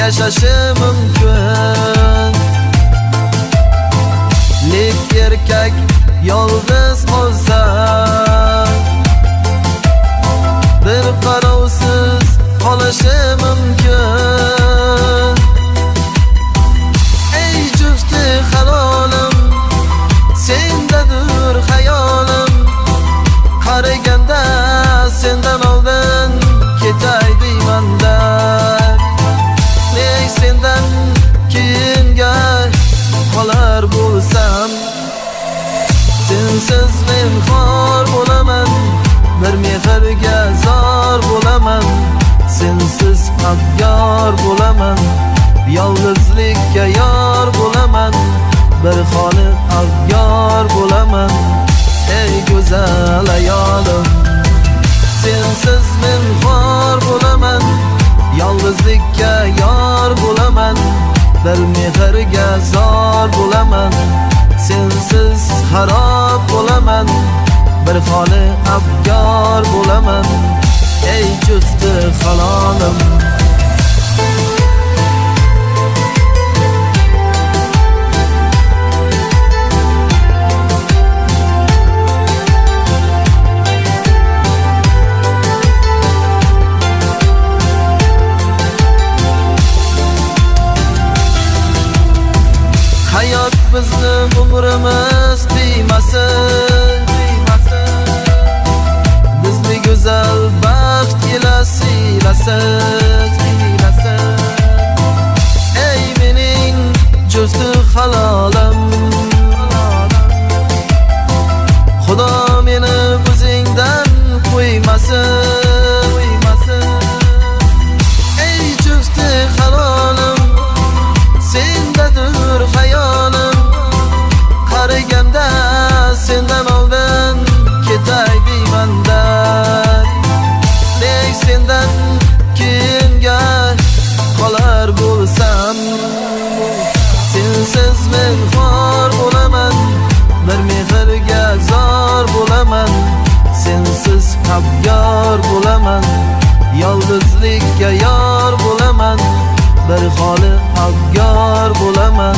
yashashi mumkin. Lek erkak yolg'iz qolsa, bir qarovsiz qolishi mumkin. Ey jufti halolim, sendadir hayolim, qaraganda sendan oldin ketay deymanda. Ey sendan keyinga qolar bo'lsam, sensiz men xor bo'laman, bir mehrga zor bo'laman. Sensiz abyor bo'laman, yolg'izlikka yor bo'laman, bir xoli abyor bo'laman. Ey go'zal ayolim, sensiz men xor bo'laman, yolg'izlikka yor bo'laman, bir mehrga zor bo'laman. Sensiz xarob bo'laman, bir xoli abyor bo'laman. Ey jufti halolim, hayot bizni umrimiz qiymasin, bizni go'zal baxt ila siylasin. Ey mening jufti halolim, Xudo meni o'zingdan qo'ymasin. Ey jufti halolim, sendadir hayolim, qaraganda sendan oldin ketay deymanda. Lek sendan keyinga qolar bo'lsam, sensiz men xor bo'laman, bir mehrga zor bo'laman. Sensiz abyor bo'laman, yolg'izlikka yor bo'laman, bir xoli abyor bo'laman.